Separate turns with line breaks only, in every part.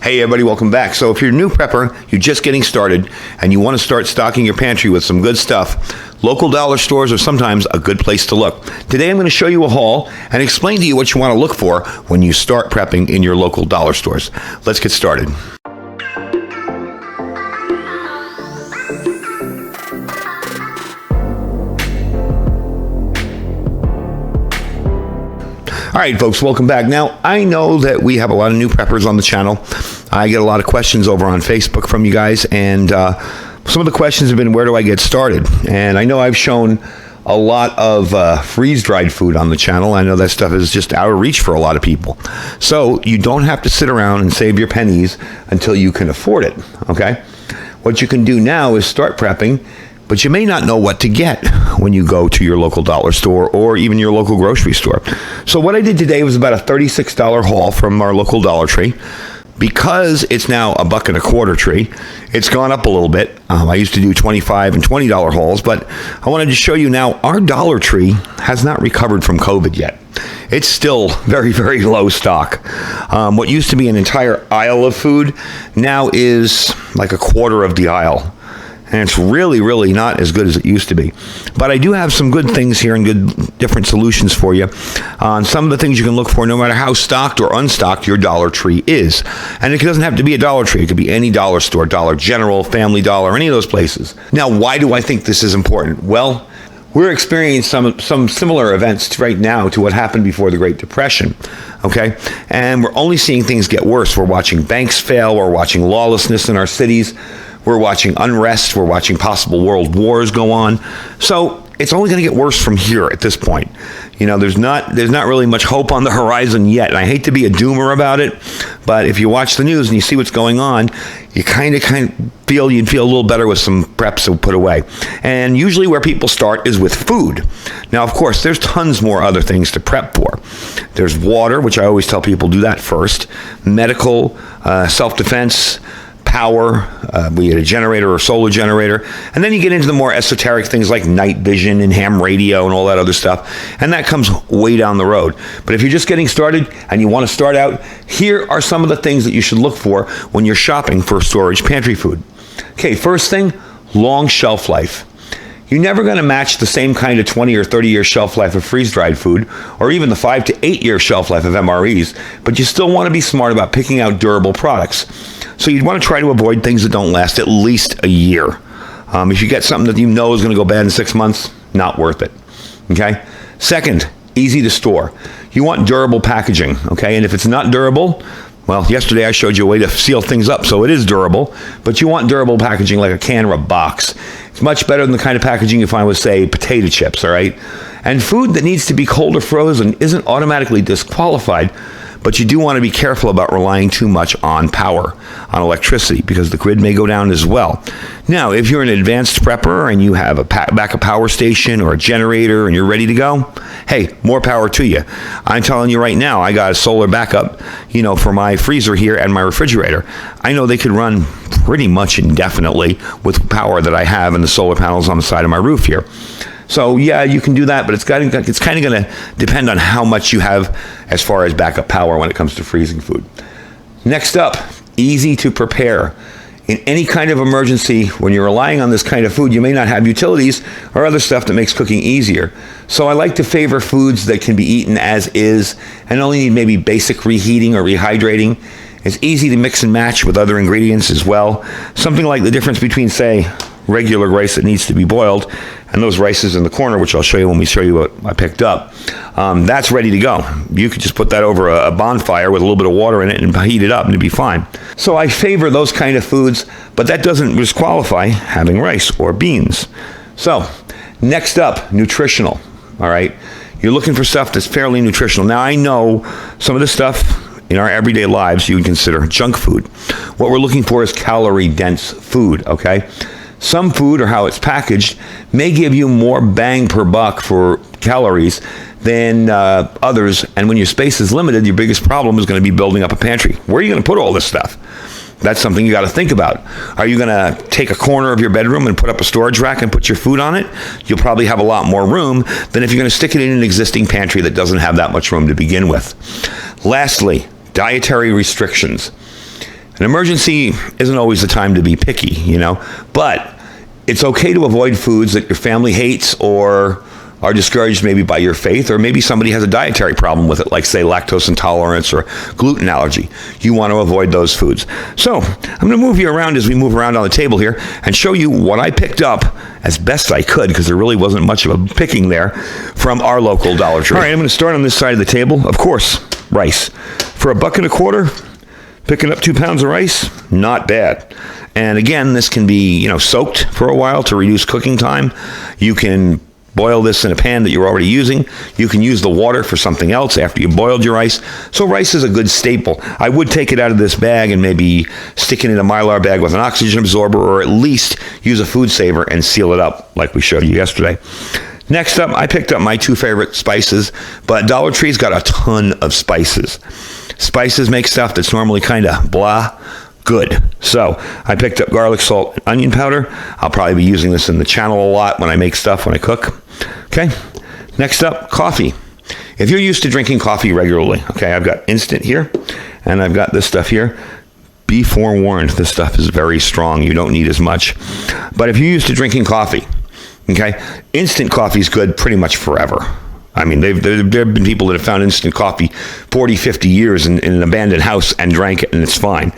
Hey everybody, welcome back. So if you're a new prepper, you're just getting started, and you want to start stocking your pantry with some good stuff, local dollar stores are sometimes a good place to look. Today I'm going to show you a haul and explain to you what you want to look for when you start prepping in your local dollar stores. Let's get started. All right, folks, welcome back. Now, I know that we have a lot of new preppers on the channel. I get a lot of questions over on Facebook from you guys, and some of the questions have been, where do I get started? And I know I've shown a lot of freeze-dried food on the channel. I know that stuff is just out of reach for a lot of people. So you don't have to sit around and save your pennies until you can afford it, okay? What you can do now is start prepping, but you may not know what to get when you go to your local dollar store or even your local grocery store. So what I did today was about a $36 haul from our local Dollar Tree. Because it's now $1.25 tree, it's gone up a little bit. I used to do $25 and $20 hauls, but I wanted to show you now our Dollar Tree has not recovered from COVID yet. It's still very, very low stock. What used to be an entire aisle of food now is like a quarter of the aisle. And it's really, really not as good as it used to be. But I do have some good things here and good different solutions for you on some of the things you can look for no matter how stocked or unstocked your Dollar Tree is. And it doesn't have to be a Dollar Tree. It could be any dollar store, Dollar General, Family Dollar, any of those places. Now, why do I think this is important? Well, we're experiencing some similar events right now to what happened before the Great Depression, okay? And we're only seeing things get worse. We're watching banks fail. We're watching lawlessness in our cities. We're watching unrest. We're watching possible world wars go on. So it's only going to get worse from here at this point. You know, there's not really much hope on the horizon yet. And I hate to be a doomer about it, but if you watch the news and you see what's going on, you kind of feel you'd feel a little better with some preps to put away. And usually where people start is with food. Now, of course, there's tons more other things to prep for. There's water, which I always tell people do that first. Medical, self-defense, power, be it a generator or solar generator, and then you get into the more esoteric things like night vision and ham radio and all that other stuff, and that comes way down the road. But if you're just getting started and you want to start out, here are some of the things that you should look for when you're shopping for storage pantry food. Okay, first thing, long shelf life. You're never going to match the same kind of 20 or 30-year shelf life of freeze-dried food, or even the 5 to 8-year shelf life of MREs, but you still want to be smart about picking out durable products. So you'd want to try to avoid things that don't last at least a year. If you get something that you know is going to go bad in 6 months, not worth it, okay? Second, easy to store. You want durable packaging, okay? And if it's not durable, well, yesterday I showed you a way to seal things up, so it is durable, but you want durable packaging like a can or a box. It's much better than the kind of packaging you find with, say, potato chips, all right? And food that needs to be cold or frozen isn't automatically disqualified, but you do want to be careful about relying too much on power, on electricity, because the grid may go down as well. Now, if you're an advanced prepper and you have a backup power station or a generator and you're ready to go, hey, more power to you. I'm telling you right now, I got a solar backup, for my freezer here and my refrigerator. I know they could run pretty much indefinitely with power that I have and the solar panels on the side of my roof here. So yeah, you can do that, but it's kind of going to depend on how much you have as far as backup power when it comes to freezing food. Next up, easy to prepare. In any kind of emergency, when you're relying on this kind of food, you may not have utilities or other stuff that makes cooking easier. So I like to favor foods that can be eaten as is and only need maybe basic reheating or rehydrating. It's easy to mix and match with other ingredients as well. Something like the difference between, say, regular rice that needs to be boiled and those rices in the corner, which I'll show you when we show you what I picked up. That's ready to go. You could just put that over a bonfire with a little bit of water in it and heat it up and it'd be fine. So I favor those kind of foods, but that doesn't disqualify having rice or beans. So next up, nutritional, all right? You're looking for stuff that's fairly nutritional. Now I know some of the stuff in our everyday lives you would consider junk food. What we're looking for is calorie-dense food, okay? Some food or how it's packaged may give you more bang per buck for calories than others. And when your space is limited, your biggest problem is going to be building up a pantry. Where are you going to put all this stuff? That's something you got to think about. Are you going to take a corner of your bedroom and put up a storage rack and put your food on it? You'll probably have a lot more room than if you're going to stick it in an existing pantry that doesn't have that much room to begin with. Lastly, dietary restrictions. An emergency isn't always the time to be picky, but it's okay to avoid foods that your family hates or are discouraged maybe by your faith, or maybe somebody has a dietary problem with it, like say lactose intolerance or gluten allergy. You want to avoid those foods. So I'm going to move you around as we move around on the table here and show you what I picked up as best I could, because there really wasn't much of a picking there, from our local Dollar Tree. All right, I'm going to start on this side of the table. Of course, rice. For $1.25, picking up 2 pounds of rice, not bad. And again, this can be, soaked for a while to reduce cooking time. You can boil this in a pan that you're already using. You can use the water for something else after you boiled your rice. So rice is a good staple. I would take it out of this bag and maybe stick it in a Mylar bag with an oxygen absorber, or at least use a food saver and seal it up like we showed you yesterday. Next up, I picked up my 2 favorite spices, but Dollar Tree's got a ton of spices. Spices make stuff that's normally kind of blah good. So I picked up garlic, salt, and onion powder. I'll probably be using this in the channel a lot when I make stuff, when I cook. Okay. Next up, coffee. If you're used to drinking coffee regularly, okay, I've got instant here, and I've got this stuff here. Be forewarned, this stuff is very strong. You don't need as much. But if you're used to drinking coffee, okay, instant coffee is good pretty much forever. I mean, there have been people that have found instant coffee 40, 50 years in an abandoned house and drank it, and it's fine.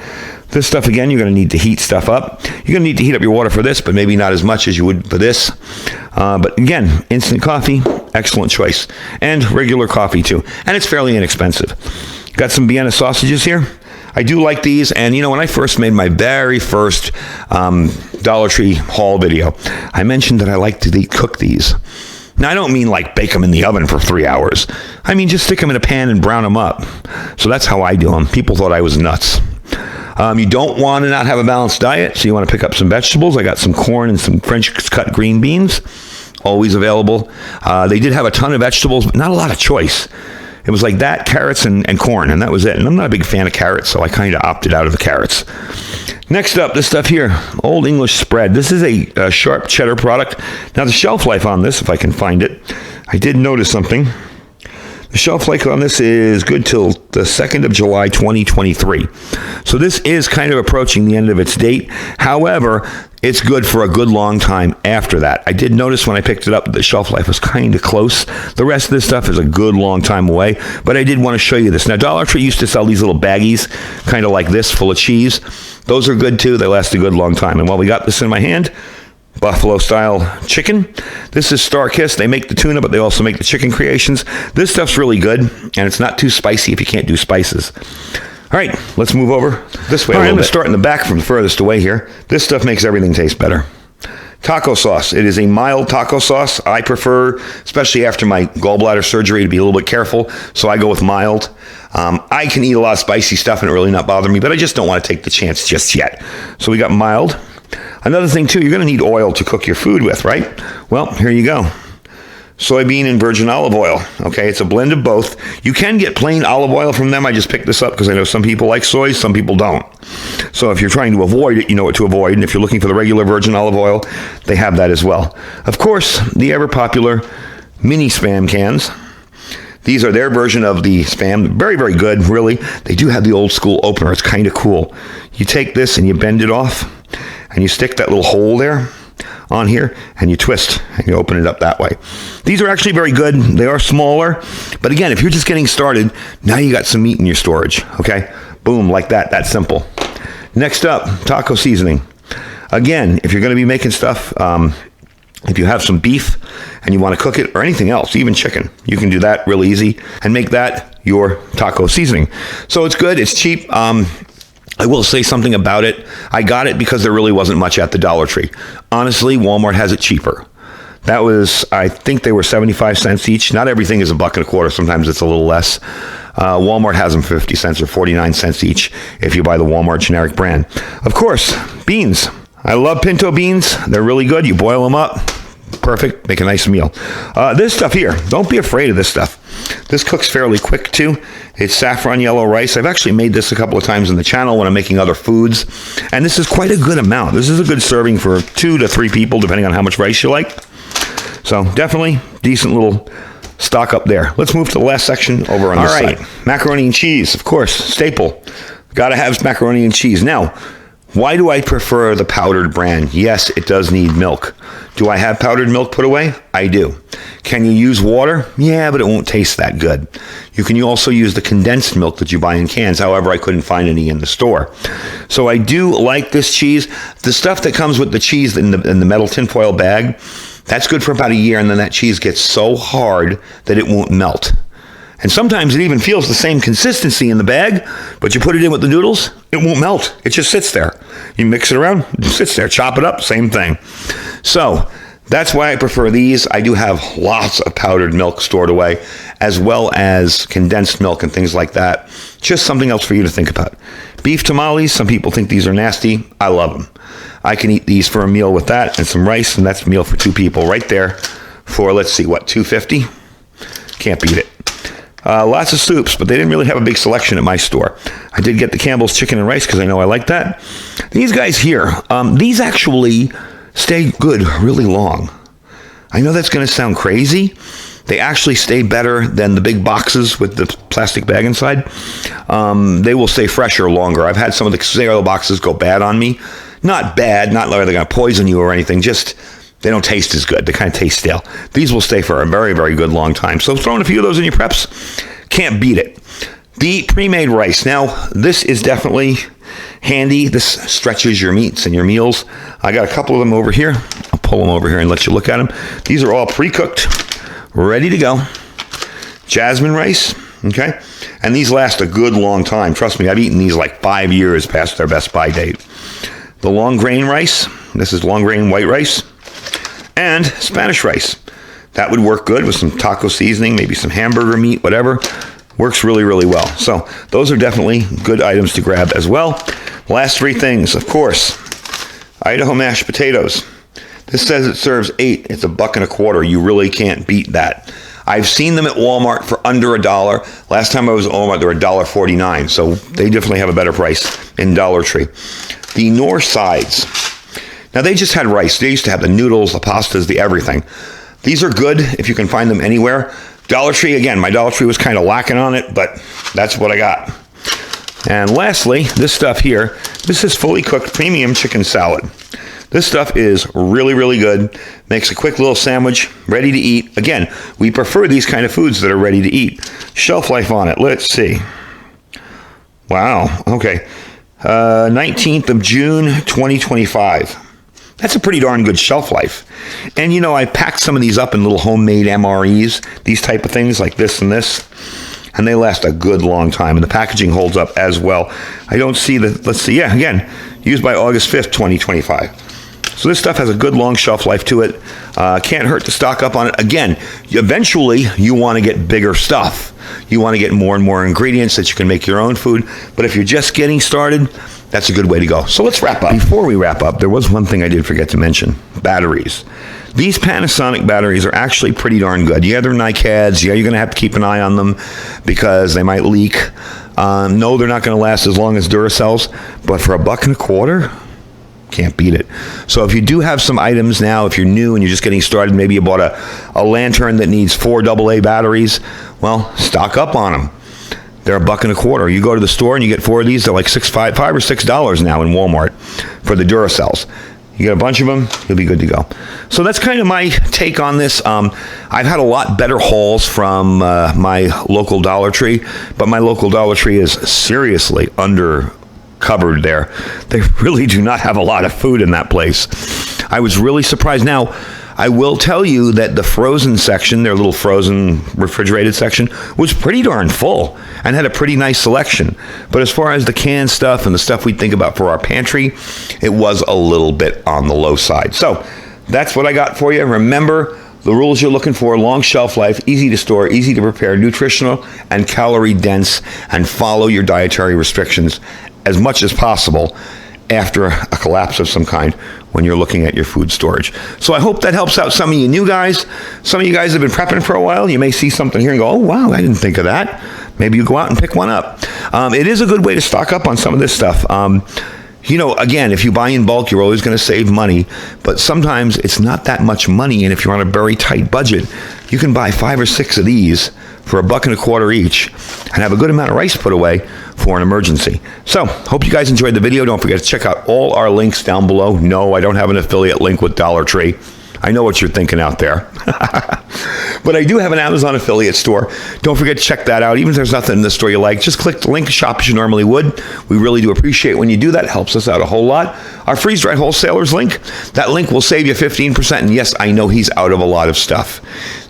This stuff, again, you're going to need to heat stuff up. You're going to need to heat up your water for this, but maybe not as much as you would for this. But again, instant coffee, excellent choice. And regular coffee, too. And it's fairly inexpensive. Got some Vienna sausages here. I do like these, and when I first made my very first Dollar Tree haul video, I mentioned that I like to cook these. Now, I don't mean like bake them in the oven for 3 hours. I mean just stick them in a pan and brown them up. So that's how I do them. People thought I was nuts. You don't want to not have a balanced diet, so you want to pick up some vegetables. I got some corn and some French cut green beans, always available. They did have a ton of vegetables, but not a lot of choice. It was like that, carrots, and corn, and that was it. And I'm not a big fan of carrots, so I kind of opted out of the carrots. Next up, this stuff here, Old English spread. This is a sharp cheddar product. Now, the shelf life on this, if I can find it, I did notice something. The shelf life on this is good till the 2nd of July, 2023. So this is kind of approaching the end of its date. However, it's good for a good long time after that. I did notice when I picked it up that the shelf life was kind of close. The rest of this stuff is a good long time away, but I did want to show you this. Now, Dollar Tree used to sell these little baggies, kind of like this, full of cheese. Those are good too. They last a good long time. And while we got this in my hand, buffalo style chicken. This is Star Kiss. They make the tuna, but they also make the chicken creations. This stuff's really good, and it's not too spicy if you can't do spices. All right, let's move over this way. All right, I'm going to start in the back from the furthest away here. This stuff makes everything taste better. Taco sauce. It is a mild taco sauce. I prefer, especially after my gallbladder surgery, to be a little bit careful, so I go with mild. I can eat a lot of spicy stuff and it really not bother me, but I just don't want to take the chance just yet. So we got mild. Another thing, too, you're going to need oil to cook your food with, right? Well, here you go. Soybean and virgin olive oil. Okay, it's a blend of both. You can get plain olive oil from them. I just picked this up because I know some people like soy, some people don't. So if you're trying to avoid it, you know what to avoid. And if you're looking for the regular virgin olive oil, they have that as well. Of course, the ever-popular mini Spam cans. These are their version of the Spam. Very, very good, really. They do have the old school opener. It's kind of cool. You take this and you bend it off, and you stick that little hole there on here, and you twist, and you open it up that way. These are actually very good. They are smaller, but again, if you're just getting started, now you got some meat in your storage, okay? Boom, like that. That's simple. Next up, taco seasoning. Again, if you're going to be making stuff, if you have some beef and you want to cook it, or anything else, even chicken, you can do that real easy and make that your taco seasoning. So it's good. It's cheap. I will say something about it. I got it because there really wasn't much at the Dollar Tree. Honestly, Walmart has it cheaper. That was, I think they were 75 cents each. Not everything is $1.25. Sometimes it's a little less. Walmart has them 50 cents or 49 cents each if you buy the Walmart generic brand. Of course, beans. I love pinto beans. They're really good. You boil them up. Perfect. Make a nice meal. This stuff here, don't be afraid of this stuff. This cooks fairly quick too. It's saffron yellow rice. I've actually made this a couple of times in the channel when I'm making other foods. And this is quite a good amount. This is a good serving for 2 to 3 people, depending on how much rice you like. So definitely decent little stock up there. Let's move to the last section over on this side. Macaroni and cheese, of course, staple. Gotta have macaroni and cheese. Now, why do I prefer the powdered brand? Yes, it does need milk. Do I have powdered milk put away? I do. Can you use water? Yeah, but it won't taste that good. You can also use the condensed milk that you buy in cans. However, I couldn't find any in the store. So I do like this cheese. The stuff that comes with the cheese in the metal tinfoil bag, that's good for about a year, and then that cheese gets so hard that it won't melt. And sometimes it even feels the same consistency in the bag, but you put it in with the noodles, it won't melt. It just sits there. You mix it around, it sits there. Chop it up, same thing. So that's why I prefer these. I do have lots of powdered milk stored away, as well as condensed milk and things like that. Just something else for you to think about. Beef tamales, some people think these are nasty. I love them. I can eat these for a meal with that and some rice, and that's a meal for 2 people right there for, let's see, what, $2.50? Can't beat it. Lots of soups, but they didn't really have a big selection at my store. I did get the Campbell's chicken and rice because I know I like that. These guys here, these actually stay good really long. I know that's going to sound crazy. They actually stay better than the big boxes with the plastic bag inside. They will stay fresher longer. I've had some of the cereal boxes go bad on me. Not bad, not like they're going to poison you or anything, just they don't taste as good. They kind of taste stale. These will stay for a very, very good long time. So throwing a few of those in your preps, can't beat it. The pre-made rice. Now, this is definitely handy. This stretches your meats and your meals. I got a couple of them over here. I'll pull them over here and let you look at them. These are all pre-cooked, ready to go. Jasmine rice, okay? And these last a good long time. Trust me, I've eaten these like 5 years past their best buy date. The long grain rice. This is long grain white rice. And Spanish rice. That would work good with some taco seasoning, maybe some hamburger meat, whatever. Works really, really well. So those are definitely good items to grab as well. Last 3 things, of course. Idaho mashed potatoes. This says it serves 8. It's $1.25. You really can't beat that. I've seen them at Walmart for under $1. Last time I was at Walmart, they were $1.49. So they definitely have a better price in Dollar Tree. The North Sides. Now, they just had rice. They used to have the noodles, the pastas, the everything. These are good if you can find them anywhere. Dollar Tree, again, my Dollar Tree was kind of lacking on it, but that's what I got. And lastly, this stuff here, this is fully cooked premium chicken salad. This stuff is really, really good. Makes a quick little sandwich, ready to eat. Again, we prefer these kind of foods that are ready to eat. Shelf life on it, let's see. Wow, okay. 19th of June, 2025. That's a pretty darn good shelf life. And, you know, I packed some of these up in little homemade MREs, these type of things like this and this, and they last a good long time. And the packaging holds up as well. I don't see the, let's see, yeah, again, used by August 5th, 2025. So this stuff has a good long shelf life to it. Can't hurt to stock up on it. Again, eventually you want to get bigger stuff. You want to get more and more ingredients that you can make your own food. But if you're just getting started, that's a good way to go. So let's wrap up. Before we wrap up, there was one thing I did forget to mention. Batteries. These Panasonic batteries are actually pretty darn good. Yeah, they're NiCads. Yeah, you're going to have to keep an eye on them because they might leak. No, they're not going to last as long as Duracells. But for $1.25, can't beat it. So if you do have some items now, if you're new and you're just getting started, maybe you bought a lantern that needs 4 AA batteries, well, stock up on them. They're $1.25. You go to the store and you get 4 of these. They're like $5 or $6 now in Walmart for the Duracells. You get a bunch of them, you'll be good to go. So that's kind of my take on this. I've had a lot better hauls from my local Dollar Tree, but my local Dollar Tree is seriously undercovered there. They really do not have a lot of food in that place. I was really surprised. Now, I will tell you that the frozen section, their little frozen refrigerated section, was pretty darn full and had a pretty nice selection. But as far as the canned stuff and the stuff we think about for our pantry, it was a little bit on the low side. So that's what I got for you. Remember the rules you're looking for: long shelf life, easy to store, easy to prepare, nutritional and calorie dense, and follow your dietary restrictions as much as possible after a collapse of some kind when you're looking at your food storage. So I hope that helps out some of you new guys. Some of you guys have been prepping for a while. You may see something here and go, oh, wow, I didn't think of that. Maybe you go out and pick one up. It is a good way to stock up on some of this stuff. You know, again, if you buy in bulk, you're always going to save money, but sometimes it's not that much money, and if you're on a very tight budget, you can buy 5 or 6 of these for $1.25 each and have a good amount of rice put away for an emergency. So, hope you guys enjoyed the video. Don't forget to check out all our links down below. No, I don't have an affiliate link with Dollar Tree. I know what you're thinking out there. But I do have an Amazon affiliate store. Don't forget to check that out. Even if there's nothing in the store you like, just click the link, shop as you normally would. We really do appreciate when you do that. It helps us out a whole lot. Our freeze-dried wholesalers link, that link will save you 15%. And yes, I know he's out of a lot of stuff.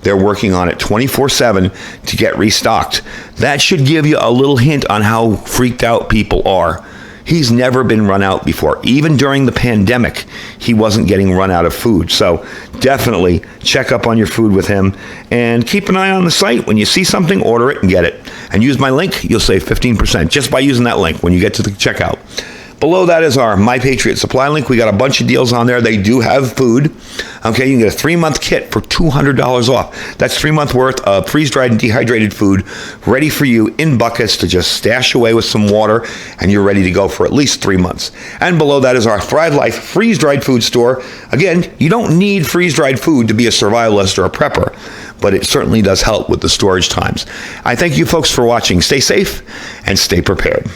They're working on it 24/7 to get restocked. That should give you a little hint on how freaked out people are. He's never been run out before. Even during the pandemic, he wasn't getting run out of food. So definitely check up on your food with him and keep an eye on the site. When you see something, order it and get it. And use my link, you'll save 15% just by using that link when you get to the checkout. Below that is our My Patriot Supply link. We got a bunch of deals on there. They do have food. Okay, you can get a 3-month kit for $200 off. That's 3-month worth of freeze-dried and dehydrated food ready for you in buckets to just stash away with some water, and you're ready to go for at least 3 months. And below that is our Thrive Life freeze-dried food store. Again, you don't need freeze-dried food to be a survivalist or a prepper, but it certainly does help with the storage times. I thank you folks for watching. Stay safe and stay prepared.